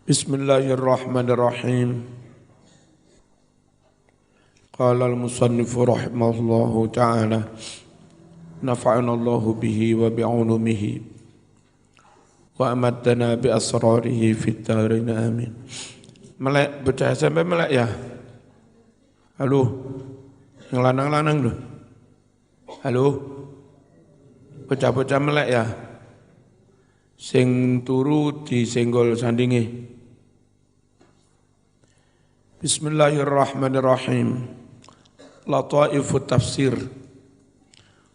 Bismillahirrahmanirrahim. Qala al-musannifu rahimahullahu ta'ala nafa'ana Allahu bihi wa bi'ulumihi wa amaddana bi asrarihi fid dharain amin. Melek bocah sampai melek ya. Halo. Yang lanang-lanang lho. Halo. Bocah-bocah melek ya. Sing turu disenggol sandinge. Bismillahirrahmanirrahim. Lataifu tafsir.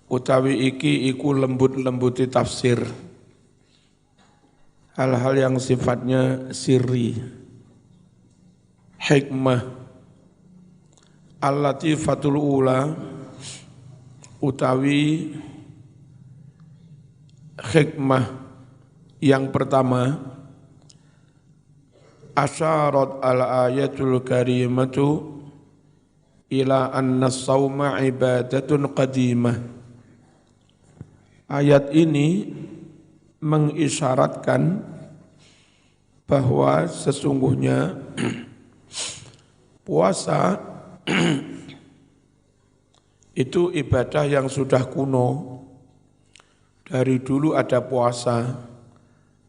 Utawi iki iku lembut-lembuti tafsir. Hal-hal yang sifatnya sirri. Hikmah. Al-latifatul ula. Utawi hikmah yang pertama. Asyarat al-ayatul karimatu ila anna sawma ibadatun qadimah. Ayat ini mengisyaratkan bahwa sesungguhnya puasa itu ibadah yang sudah kuno. Dari dulu ada puasa.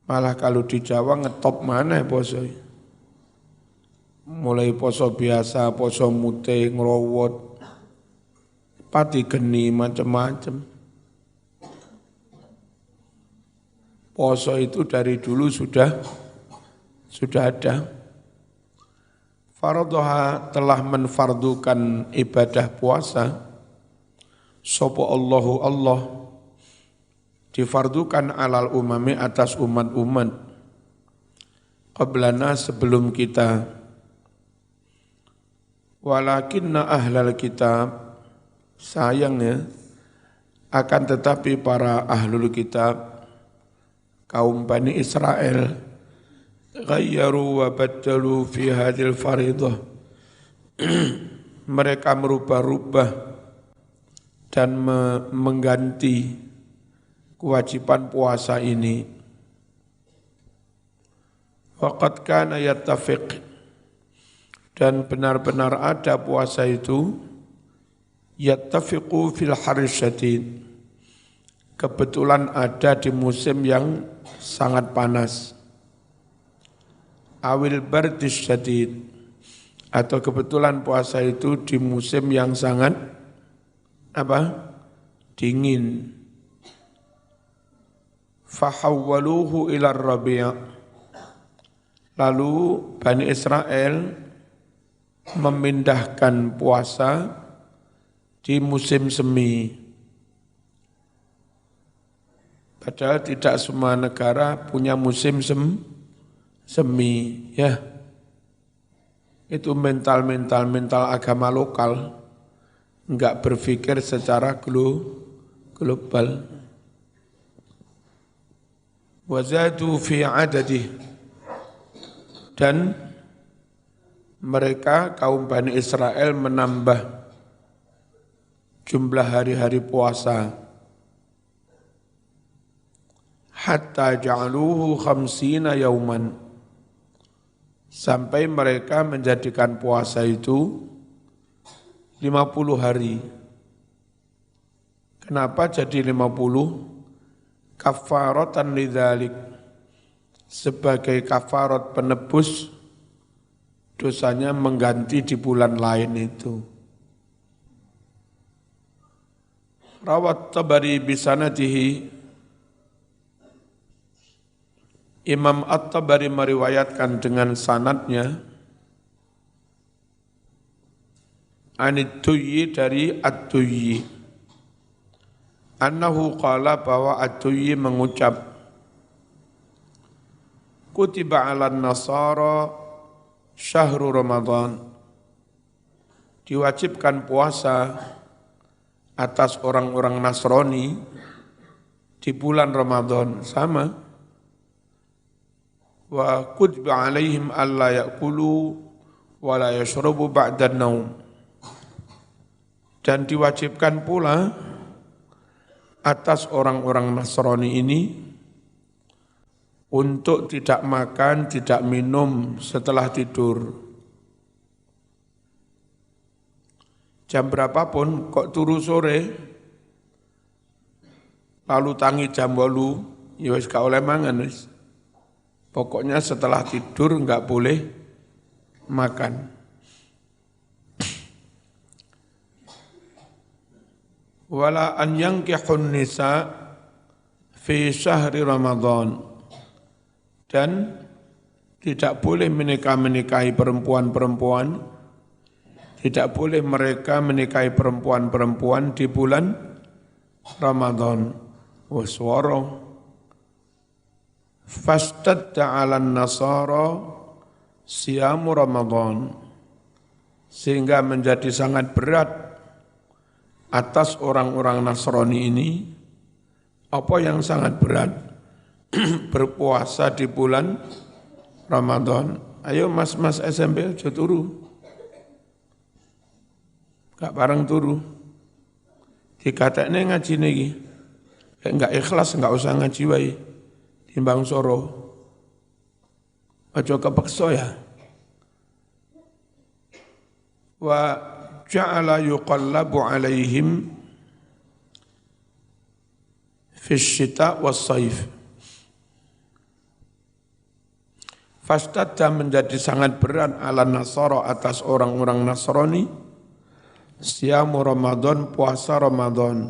Malah kalau di Jawa ngetop mana puasa? Mulai poso biasa, poso mute, ngerowot, pati geni, macam-macam. Poso itu dari dulu sudah ada. Fardhoha telah menfardukan ibadah puasa. Sopo Allahu Allah difardukan alal umami atas umat-umat. Qablana sebelum kita. Walakinna ahlal kitab, sayangnya akan tetapi para ahlul kitab kaum Bani Israel ghayyaru wa baddalu fi hadhil faridah. Mereka merubah-rubah dan mengganti kewajiban puasa ini. Waqad kana yattafiq, dan benar-benar ada puasa itu yattafiqu fil haris syadid, kebetulan ada di musim yang sangat panas, awil bardis syadid, atau kebetulan puasa itu di musim yang sangat dingin. Fahawwaluhu ila rabi', lalu Bani Israel memindahkan puasa di musim semi. Padahal tidak semua negara punya musim semi, ya. Itu mental agama lokal, enggak berpikir secara global. Wazadu fi adadih, dan mereka kaum Bani Israel menambah jumlah hari-hari puasa. Hatta ja'aluhu khamsina yauman, sampai mereka menjadikan puasa itu 50 hari. Kenapa jadi 50? Kafaratan lidzalik, sebagai kafarat penebus dosanya mengganti di bulan lain itu. Rawat Tabari bisanatihi, Imam At-Tabari meriwayatkan dengan sanadnya, Anit-Tuyyi dari At-Tuyyi, annahu qala, bahwa At-Tuyyi mengucap, kutiba 'alan nasara syahrul Ramadan, diwajibkan puasa atas orang-orang Nasrani di bulan Ramadan, sama. Wa kutiba 'alaihim alla ya'kulu wa la yashrabu ba'da naum, dan diwajibkan pula atas orang-orang Nasrani ini untuk tidak makan, tidak minum setelah tidur. Jam berapapun kok turu sore, lalu tangi jam 8, ya wis gak oleh mangan wis. Pokoknya setelah tidur enggak boleh makan. Wala an yankihun nisa fi syahri Ramadan. Dan tidak boleh menikahi perempuan-perempuan, tidak boleh mereka menikahi perempuan-perempuan di bulan Ramadan. Waswara fastadda 'alan nasara siyamu Ramadan, sehingga menjadi sangat berat atas orang-orang Nasrani ini. Apa yang sangat berat? Berpuasa di bulan Ramadan. Ayo mas-mas SMP aja turu. Gak bareng turu. Dikatakne ngaji niki. Enggak ikhlas, enggak usah ngaji wae. Timbang soro. Aja kepeksa ya. Wa ja'ala yuqallabu alaihim fi syita was saif. Fastadda menjadi sangat berat ala Nasara atas orang-orang Nasrani, siyamu Ramadan, puasa Ramadan.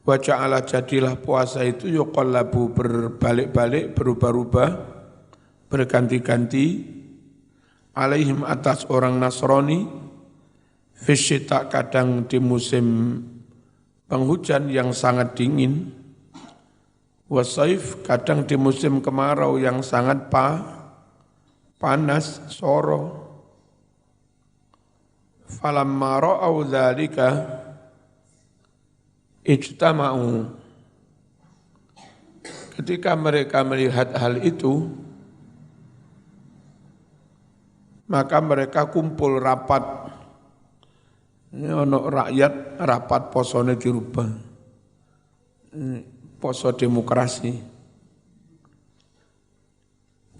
Wa ja'ala jadilah puasa itu yuqallabu berbalik-balik, berubah-ubah, berganti-ganti, alaihim atas orang Nasrani, fisyita kadang di musim penghujan yang sangat dingin, wasaif kadang di musim kemarau yang sangat panas, soro. Falamma ra'au dzalika ijtama'u. Ketika mereka melihat hal itu, maka mereka kumpul rapat. Ini ono rakyat rapat posone dirubah. Poso demokrasi.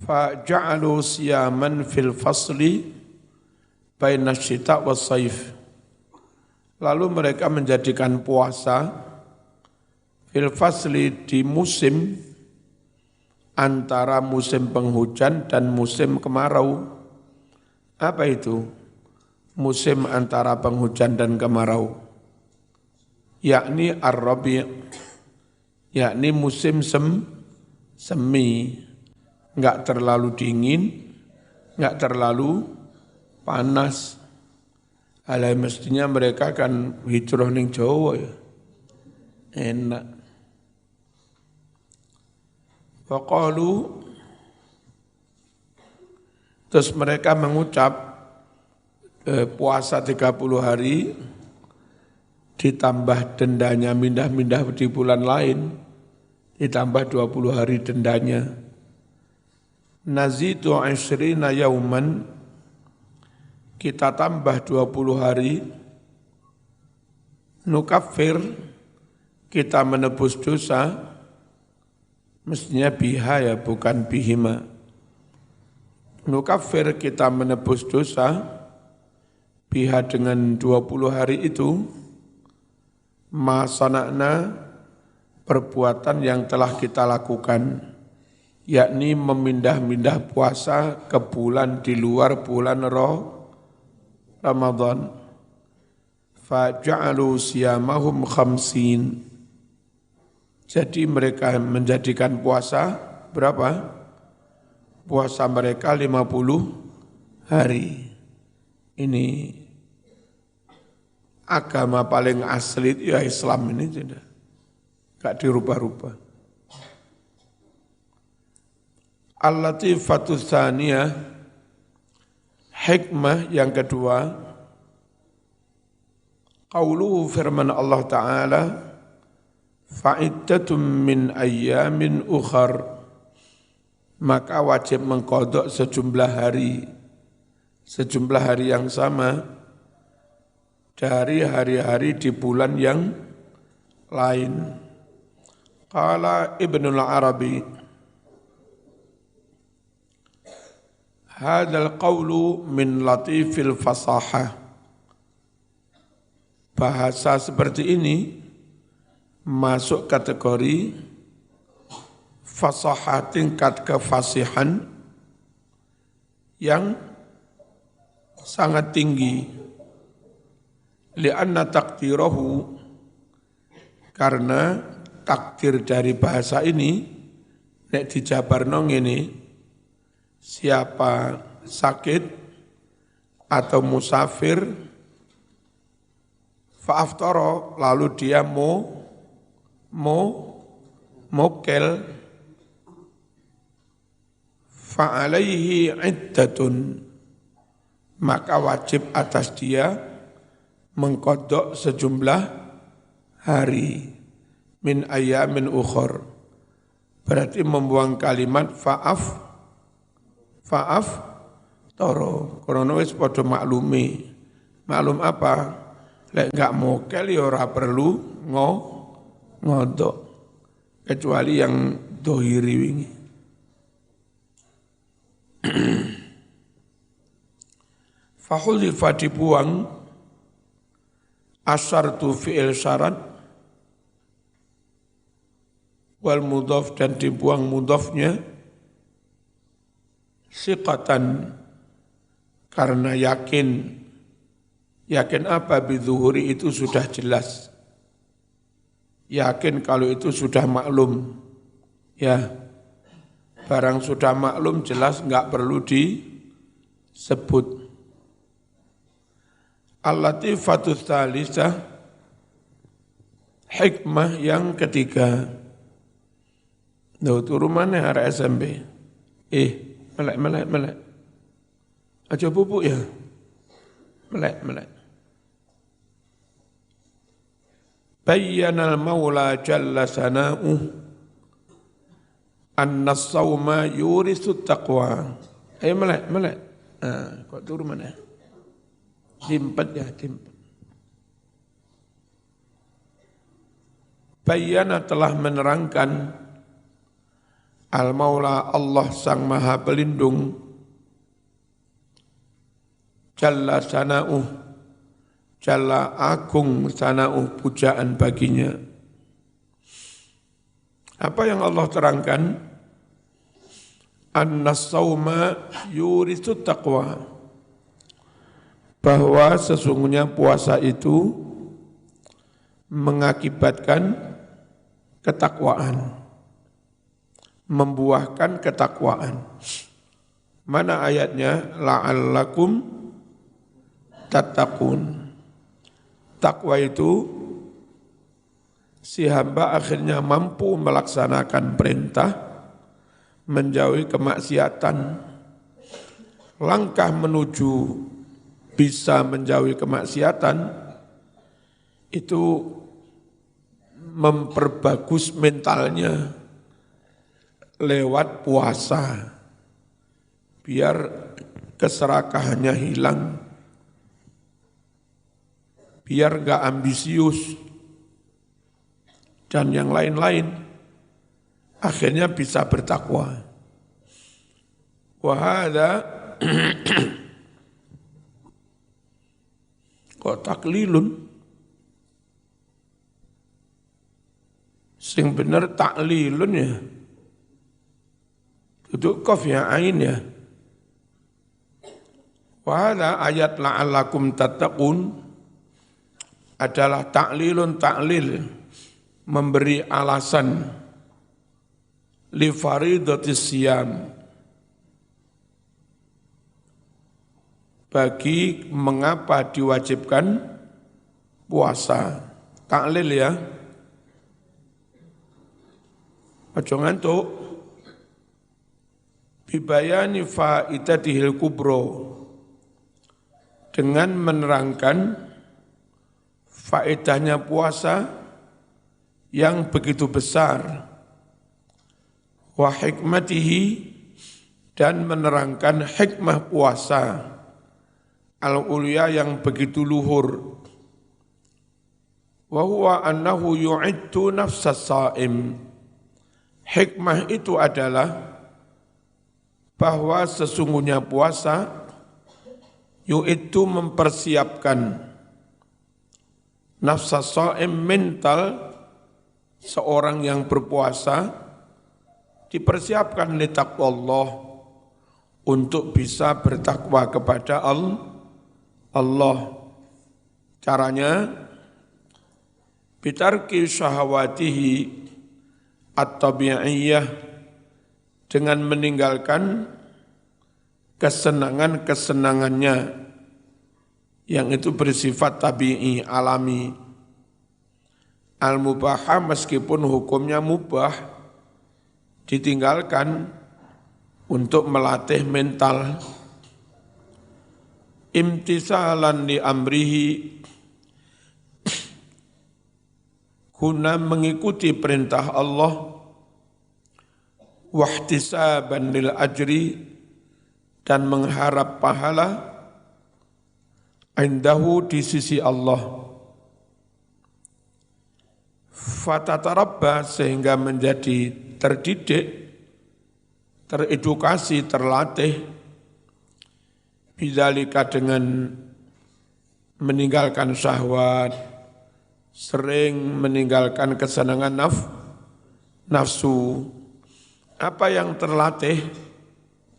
Faja'alu siyaman fil fasli baina syita was saif. Lalu mereka menjadikan puasa fil fasli di musim antara musim penghujan dan musim kemarau. Apa itu? Musim antara penghujan dan kemarau. Yakni ar-rabi', yakni musim semi, enggak terlalu dingin, enggak terlalu panas. Alai mestinya mereka kan hijrah ning Jawa ya. Enak. Faqalu, terus mereka mengucap puasa 30 hari ditambah dendanya mindah-mindah di bulan lain, ditambah 20 hari dendanya. Nazidu 'ashrina yauman, kita tambah 20 hari. Nukaffir, kita menebus dosa, mestinya biha ya, bukan bihima. Nukaffir, kita menebus dosa, biha dengan 20 hari itu, ma sana'na, perbuatan yang telah kita lakukan, yakni memindah-mindah puasa ke bulan di luar bulan Ramadan. Faja'alu siyamahum khamsin. Jadi mereka menjadikan puasa berapa? Puasa mereka 50 hari. Ini agama paling asli itu ya Islam ini sudah. Gak dirubah-rubah. Al-latifatu tsaniyah, hikmah yang kedua, qauluhu firman Allah Ta'ala, fa'iddatum min ayyamin ukhar, maka wajib mengkodok sejumlah hari yang sama dari hari-hari di bulan yang lain. Qala Ibnul Arabi, hadzal qawlu min latifil fasahah. Bahasa seperti ini masuk kategori fasahah, tingkat kefasihan yang sangat tinggi. Li'anna takdirahu, karena takdir dari bahasa ini nek dijabarno ngene, siapa sakit atau musafir fa'aftara, lalu dia mokel, fa'alaihi iddatun, maka wajib atas dia mengkodok sejumlah hari, min ayamin ukhor, berarti membuang kalimat fa'af toro, karena wis padha maklumi. Maklum apa? Lek enggak mokel ya ora perlu ngodok, kecuali yang dohiri wingi. Fahulifa dibuang asyartu fi'il syarat wal mudhaf, dan dibuang mudhafnya siqatan, karena yakin apa, bidzuhuri itu sudah jelas, yakin kalau itu sudah maklum, ya barang sudah maklum jelas enggak perlu disebut. Al-latifatus tsalisah, hikmah yang ketiga. Turu mana arek SMP? Melek. Aja pupuk ya. Melek. Bayyanal maula jalla sana'uh anna as-sawma yurithu taqwa. Melek. Kok turu mana? Timpet. Bayyana, telah menerangkan, al-maula Allah sang maha pelindung, jalla sana'uh, jalla agung sana'uh, pujaan baginya. Apa yang Allah terangkan? Annas-sawma yurithu taqwa, bahwa sesungguhnya puasa itu mengakibatkan ketakwaan, membuahkan ketakwaan. Mana ayatnya? La'allakum tattaqun. Takwa itu si hamba akhirnya mampu melaksanakan perintah, menjauhi kemaksiatan. Langkah menuju bisa menjauhi kemaksiatan itu memperbagus mentalnya lewat puasa, biar keserakahannya hilang, biar enggak ambisius dan yang lain-lain, akhirnya bisa bertakwa. Wa hadza kok taklilun, sing bener taklilun ya, duduk qaf ya, ain ya. Wahada ayat la'allakum tattaqun adalah taklilun, taklil, memberi alasan li faridatis siyam, bagi mengapa diwajibkan puasa. Taklil ya. Aja ngantuk. Bibayani faidatihil kubro, dengan menerangkan faedahnya puasa yang begitu besar. Wa hikmatihi, dan menerangkan hikmah puasa al-ulya yang begitu luhur. Wa huwa annahu yu'iddu nafsas saim, Hikmah itu adalah bahwa sesungguhnya puasa itu mempersiapkan nafsa shaim, mental seorang yang berpuasa dipersiapkan li taqwallah untuk bisa bertakwa kepada Allah. Caranya bitarki syahawatihi at-tabi'iyyah, dengan meninggalkan kesenangan-kesenangannya yang itu bersifat tabi'i, alami. Al-mubahah meskipun hukumnya mubah, ditinggalkan untuk melatih mental. Imtisalan li amrihi, guna mengikuti perintah Allah, wahtisaban lil ajri, dan mengharap pahala indahu, di sisi Allah. Fatatarabba, sehingga menjadi terdidik, teredukasi, terlatih, bidzalika, dengan meninggalkan syahwat, sering meninggalkan kesenangan nafsu. Apa yang terlatih,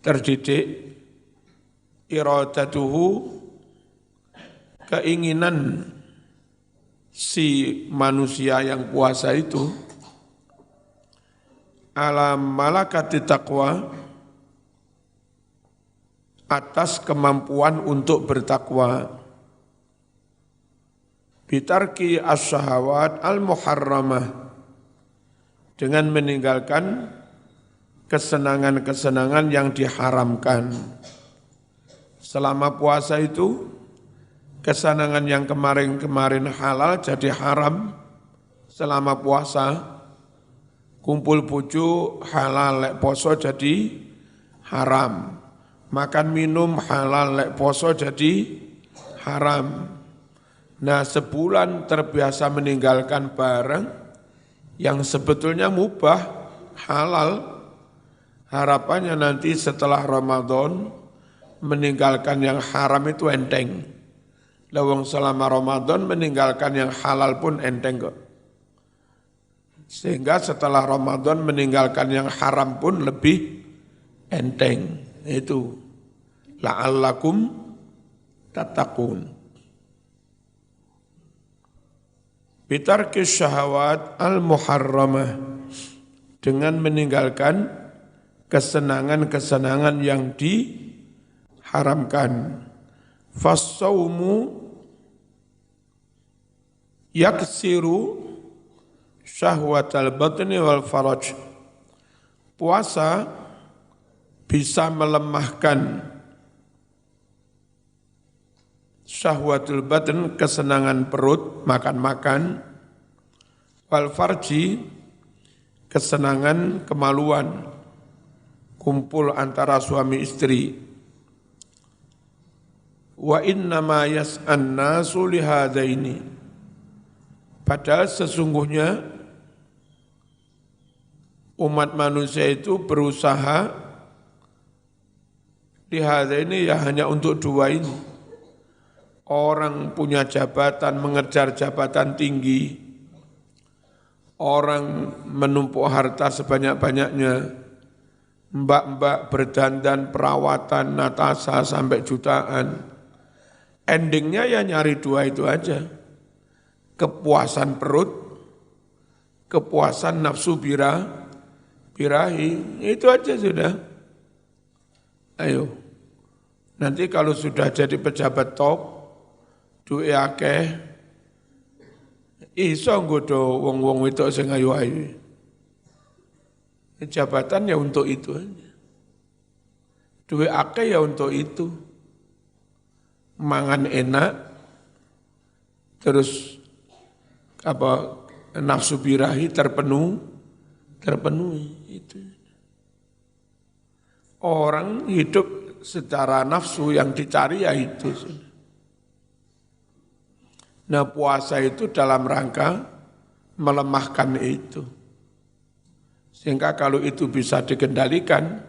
terdidik? Iradatuhu, keinginan si manusia yang puasa itu, ala malakati taqwa, atas kemampuan untuk bertakwa. Bitarki as-syahawat al-muharramah, dengan meninggalkan kesenangan-kesenangan yang diharamkan. Selama puasa itu, kesenangan yang kemarin-kemarin halal jadi haram selama puasa. Kumpul bojo halal, lek poso jadi haram. Makan minum halal, lek poso jadi haram. Nah, sebulan terbiasa meninggalkan barang yang sebetulnya mubah, halal. Harapannya nanti setelah Ramadan meninggalkan yang haram itu enteng. Lawang selama Ramadan meninggalkan yang halal pun enteng kok. Sehingga setelah Ramadan meninggalkan yang haram pun lebih enteng. Itu la'allakum tattaqun. Bitarki syahawat al-muharramah, dengan meninggalkan kesenangan-kesenangan yang diharamkan. Fas-saumu yaksiru syahwatal batni wal faraj. Puasa bisa melemahkan syahwatul batn, kesenangan perut, makan-makan, wal farji, kesenangan kemaluan, kumpul antara suami istri. Wa innama yas'an nasu lihadaini, padahal sesungguhnya umat manusia itu berusaha lihadaini, ya hanya untuk dua ini. Orang punya jabatan, mengejar jabatan tinggi, orang menumpuk harta sebanyak-banyaknya, mbak-mbak berdandan, perawatan, natasa sampai jutaan. Endingnya ya nyari dua itu aja. Kepuasan perut, kepuasan nafsu birahi, itu aja sudah. Ayo, nanti kalau sudah jadi pejabat top, duwe akeh, iso nggodho wong-wong wedok sing ayu-ayu. Jabatan ya untuk itu aja. Duwe akeh ya untuk itu. Mangan enak, terus nafsu birahi terpenuhi itu. Orang hidup secara nafsu, yang dicari ya itu. Nah, puasa itu dalam rangka melemahkan itu. Sehingga kalau itu bisa dikendalikan,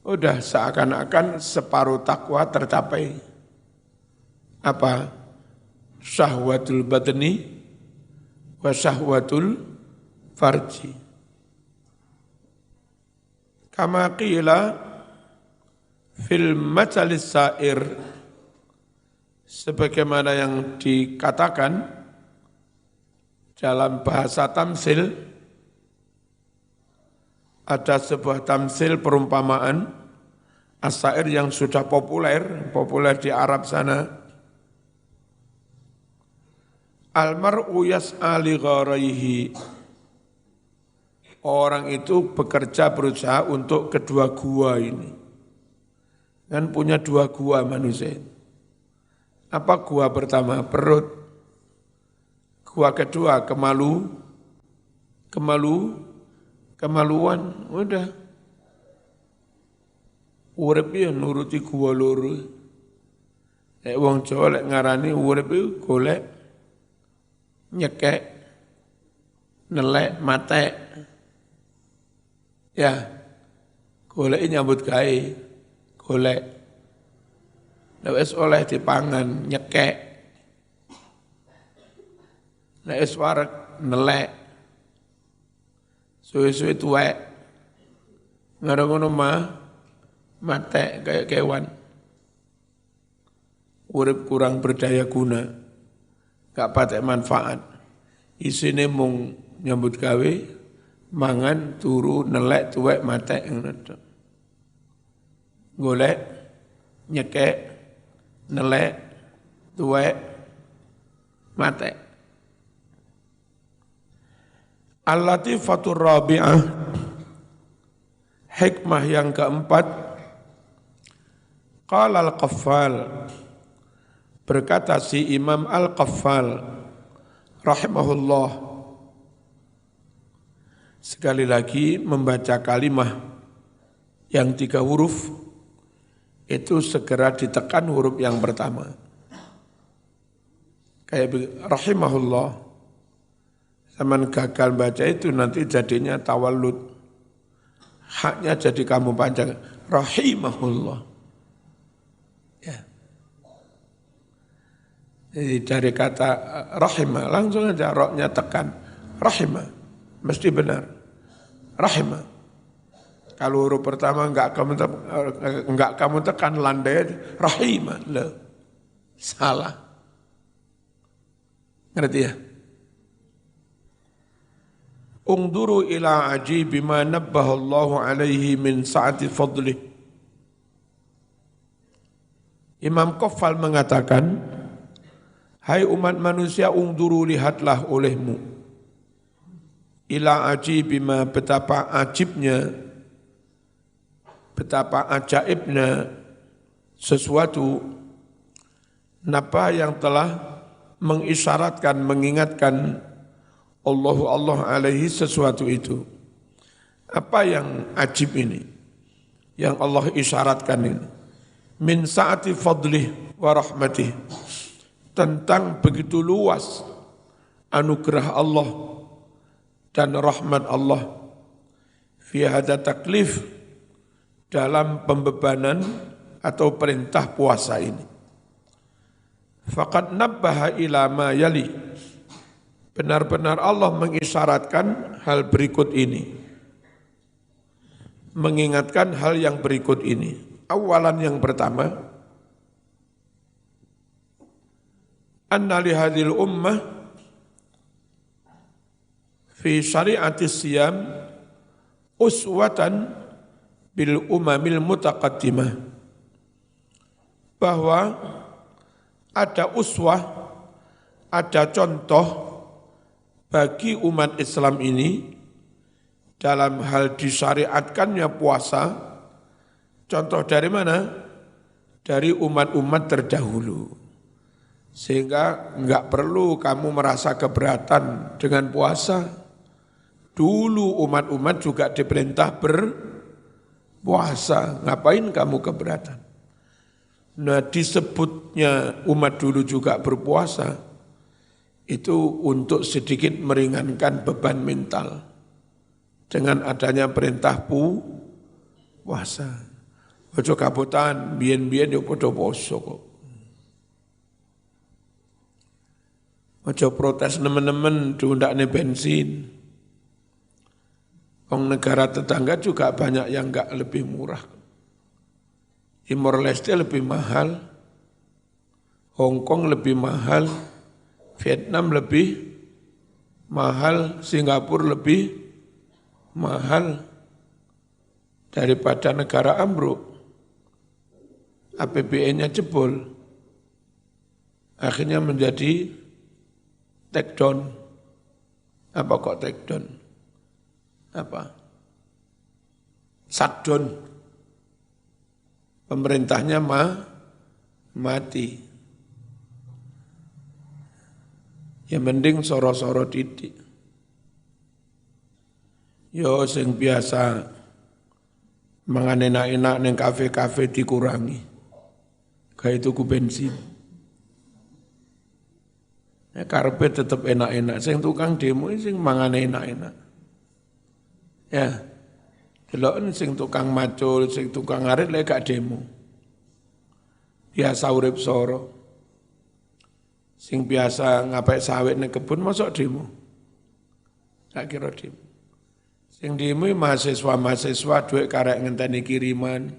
udah seakan-akan separuh takwa tercapai. Apa? Syahwatul badni wa syahwatul farji. Kama qila fil majalis sair, sebagaimana yang dikatakan dalam bahasa tamsil, ada sebuah tamsil perumpamaan as-sair yang sudah populer di Arab sana. Al-mar'u yas'a li gharaihi. Orang itu berusaha untuk kedua gua ini. Kan punya dua gua manusia. Apa gua pertama? Perut. Gua kedua kemaluan, udah. Urip ya nuruti gua loro. Nek wong Jawa lek ngarani urip iku golek, nyekek, nelek, matek. Ya, golek nyambut gawe, golek. Nek wis oleh dipangan, nyekek. Nek wis wareg, nelek. Suwe-suwe tuwek, ngono matek kayak kewan. Urip kurang berdaya guna, gak patek manfaat. Isine mung nyambut gawe, mangan, turu, nelek, tuwek, matek. Golek, nyekek, nelek, tuwek, matek. Al-latifatur rabi'ah, hikmah yang keempat, qala al-Qaffal, berkata si Imam Al-Qaffal rahimahullah, sekali lagi membaca kalimah yang 3 huruf, itu segera ditekan huruf yang pertama. Kayak rahimahullah, zaman gagal baca itu nanti jadinya tawallud. Haknya jadi kamu panjang. Rahimahullah. Ya. Jadi dari kata rahimah, langsung aja roknya tekan. Rahimah. Mesti benar. Rahimah. Kalau huruf pertama enggak kamu tekan, landai. Rahimah. Loh. Salah. Ngerti ya? Ungduru ila ajibi ma nabbahallahu alaihi min sa'ati fadlih. Imam Qaffal mengatakan, hai umat manusia, ungduru, lihatlah olehmu. Ila ajibi ma, betapa ajibnya, betapa ajaibnya sesuatu, napa yang telah mengisyaratkan, mengingatkan Allah alaihi sesuatu itu. Apa yang ajib ini? Yang Allah isyaratkan ini. Min sa'ati fadlih wa rahmatih. Tentang begitu luas anugerah Allah dan rahmat Allah. Fi hadza taklif, dalam pembebanan atau perintah puasa ini. Faqad nabbaha ila ma yali. Benar-benar Allah mengisyaratkan hal berikut ini. Mengingatkan hal yang berikut ini. Awalan yang pertama, anna li hadhil ummah fi syari'atis siyam uswatan bil umamil mutaqaddimah. Bahwa ada uswah, ada contoh bagi umat Islam ini dalam hal disyariatkannya puasa. Contoh dari mana? Dari umat-umat terdahulu. Sehingga enggak perlu kamu merasa keberatan dengan puasa. Dulu umat-umat juga diperintah berpuasa. Ngapain kamu keberatan? Nah, disebutnya umat dulu juga berpuasa, itu untuk sedikit meringankan beban mental dengan adanya perintah puasa. Ojo kabutan, biyen-biyen yo padha poso kok. Ojo protes nemen-nemen diundakne bensin. Wong negara tetangga juga banyak yang enggak lebih murah. Timor Leste lebih mahal, Hong Kong lebih mahal, Vietnam lebih mahal, Singapura lebih mahal daripada negara ambruk. APBN-nya jebol, akhirnya menjadi take down. Apa kok take down? Apa? Shutdown. Pemerintahnya mati. Ya mending soro-soro didik. Yo sing biasa mangan enak-enak ning kafe-kafe dikurangi. Kayak tuku bensin. Ya karepe tetep enak-enak. Sing tukang demo sing mangan enak-enak. Ya. Delok sing tukang macul, sing tukang ngarit lek gak demo. Biasa urip soro. Sing biasa ngapek sawit ning kebun mosok demo. Gak kira demo. Sing demo mahasiswa-mahasiswa duit karek ngenteni kiriman.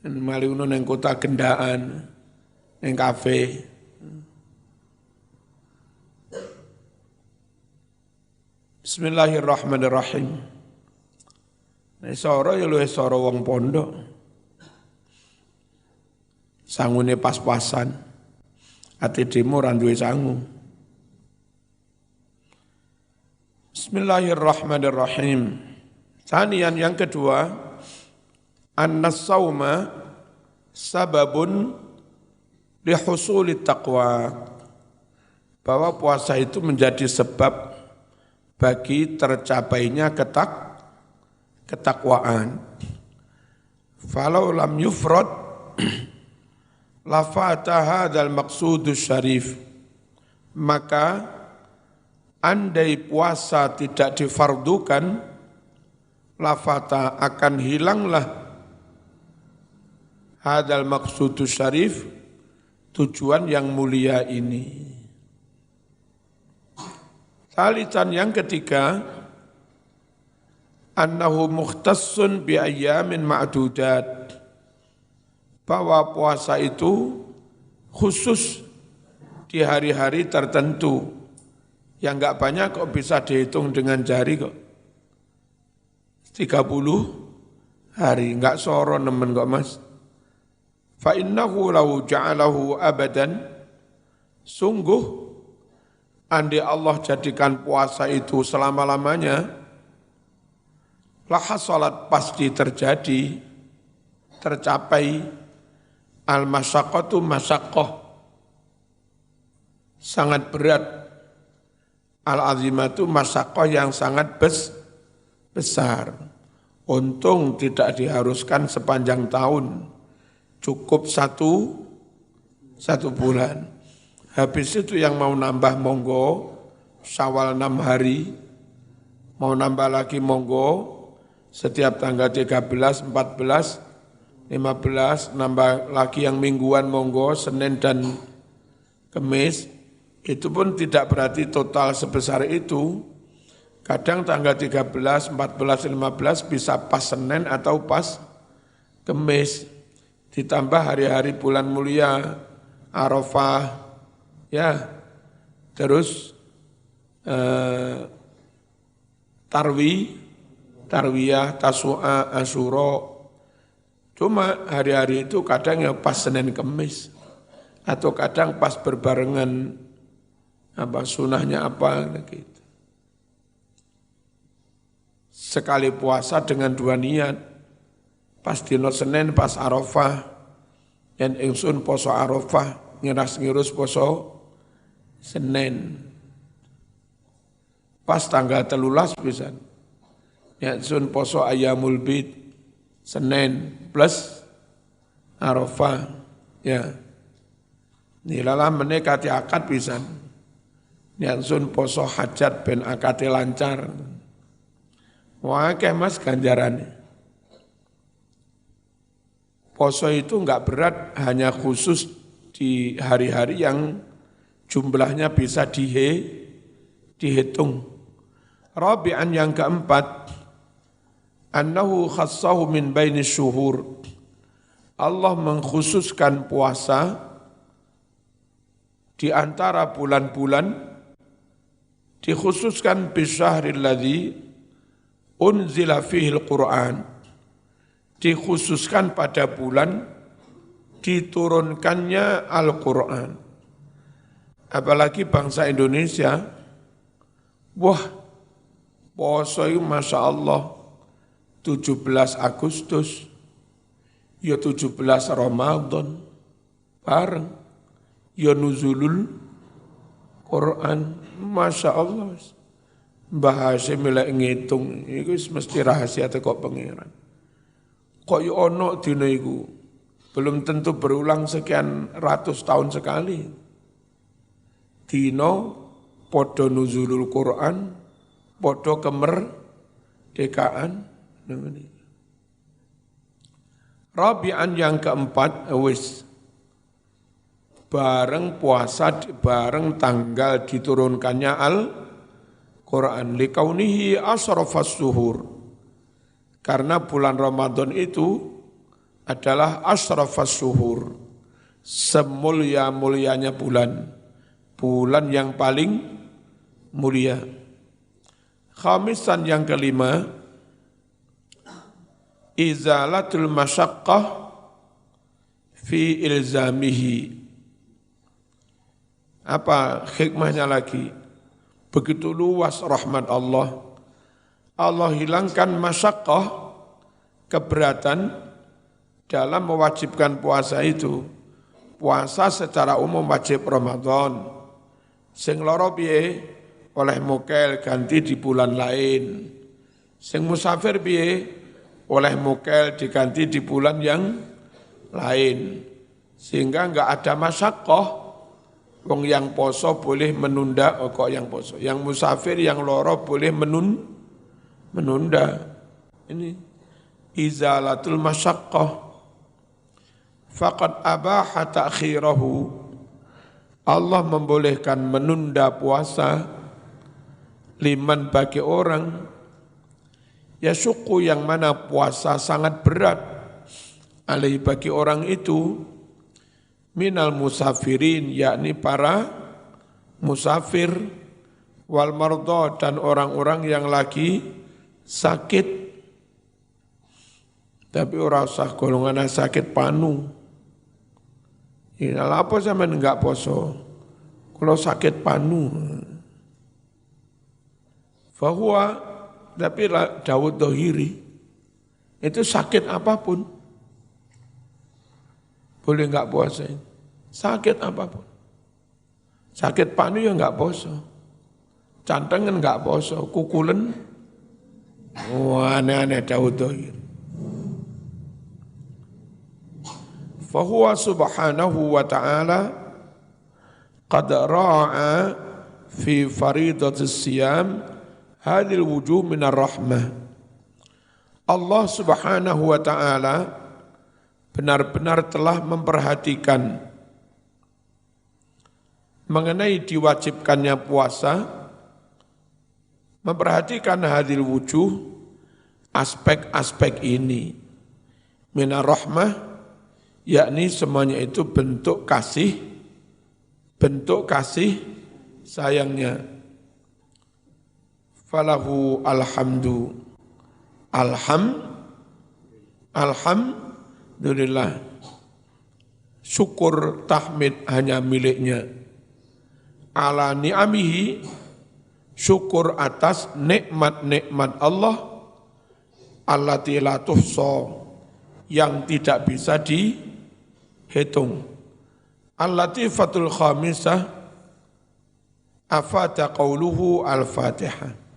Mali uno neng kota gendaan, neng kafe. Bismillahirrahmanirrahim. Nek soro ya luwih soro wong pondok. Sangune pas-pasan. Ati demo ra duwe sangu. Bismillahirrahmanirrahim. Sanian yang kedua, an-nasauma sababun lihusuli taqwa. Bahwa puasa itu menjadi sebab bagi tercapainya ketakwaan. Falau lam yufrad lafata hadzal maqsudus syarif. Maka andai puasa tidak difardukan, lafata akan hilanglah hadzal maqsudus syarif, tujuan yang mulia ini. Salisan yang ketiga, annahu mukhtassun bi ayyamin ma'dudat. Bahwa puasa itu khusus di hari-hari tertentu yang enggak banyak kok bisa dihitung dengan jari kok. 30 hari, enggak soro nemen kok Mas. Fa innahu law ja'alahu abadan, sungguh andai Allah jadikan puasa itu selama-lamanya, lahasalat pasti terjadi, tercapai al-masyaqqatu masyaqqah, sangat berat, al-azimatu masyaqqah yang sangat besar. Untung tidak diharuskan sepanjang tahun, cukup satu bulan. Habis itu yang mau nambah monggo, Syawal 6 hari, mau nambah lagi monggo, setiap tanggal 13, 14, 15, nambah lagi yang mingguan monggo, Senin dan Kamis, itu pun tidak berarti total sebesar itu. Kadang tanggal 13, 14, 15 bisa pas Senin atau pas Kamis, ditambah hari-hari bulan mulia, Arafah, ya, terus tarwiyah, tasu'a, asyura. Cuma hari-hari itu kadang ya pas Senin Kemis, atau kadang pas berbarengan sunahnya apa gitu. Sekali puasa dengan dua niat, pas dino Senin, pas Arafah, dan ingsun poso Arafah, ngiras-ngirus poso Senin. Pas tanggal 13 pisan. Ya sun poso Ayyamul Bid Senin plus Arafah. Ya. Nilalah menekati akad pisan. Ya sun poso hajat ben akate lancar. Wah, mas ganjarannya. Poso itu enggak berat, hanya khusus di hari-hari yang jumlahnya bisa dihitung. Rabi'an yang keempat, annahu khassahu min baini syuhur. Allah mengkhususkan puasa di antara bulan-bulan, dikhususkan bisyahril ladzi unzila fihil Qur'an, dikhususkan pada bulan diturunkannya Al-Qur'an. Apalagi bangsa Indonesia, wah, poso itu Masya Allah 17 Agustus, ya 17 Ramadan, bareng, ya nuzulul Quran, Masya Allah. Bahasa milek ngitung, itu mesti rahasia teko pengiran. Kok ya ono dina iku, belum tentu berulang sekian ratus tahun sekali. Dino podo nuzulul Quran, podo kemerdekaan. Rabi'an yang keempat, bareng puasa, bareng tanggal diturunkannya Al-Quran. Likaunihi asrafas suhur. Karena bulan Ramadan itu adalah asrafas suhur. Semulia-mulianya bulan. Bulan yang paling mulia. Khamisan yang kelima, izalatul masyaqqah fi ilzamihi. Apa hikmahnya lagi? Begitu luas rahmat Allah. Allah hilangkan masyaqqah, keberatan dalam mewajibkan puasa itu. Puasa secara umum wajib Ramadan. Sing loro piye oleh mukel ganti di bulan lain. Sing musafir piye oleh mukel diganti di bulan yang lain. Sehingga enggak ada masyaqqah. Wong yang poso boleh menunda, kok yang poso. Yang musafir, yang loro boleh menunda. Ini izalatul masyaqqah. Faqad abaha ta'khirahu. Allah membolehkan menunda puasa liman bagi orang ya syuku yang mana puasa sangat berat alaihi bagi orang itu minal musafirin yakni para musafir wal mardha dan orang-orang yang lagi sakit tapi ora usah golongan sakit panu. Ya, apa sampean enggak poso? Kalau sakit panu. Fahuwa, tapi Dawud Dohiri, itu sakit apapun. Boleh enggak puasa. Sakit apapun. Sakit panu ya enggak poso. Cantengan enggak poso. Kukulen, aneh-aneh Dawud Dohiri. Fahuwa subhanahu wa ta'ala qad ra'a fi faridatis siyam hadil wujuh minar rahmah. Allah subhanahu wa ta'ala benar-benar telah memperhatikan mengenai diwajibkannya puasa, memperhatikan hadil wujuh aspek-aspek ini minar rahmah, yakni semuanya itu bentuk kasih sayangnya. Falahu alhamdu, alhamdulillah. Syukur tahmid hanya miliknya. Ala ni'amihi, syukur atas nikmat-nikmat Allah allati la tuhsa, yang tidak bisa dihitung. Al-latifatul khamisah afata qauluhu al-Fatihah.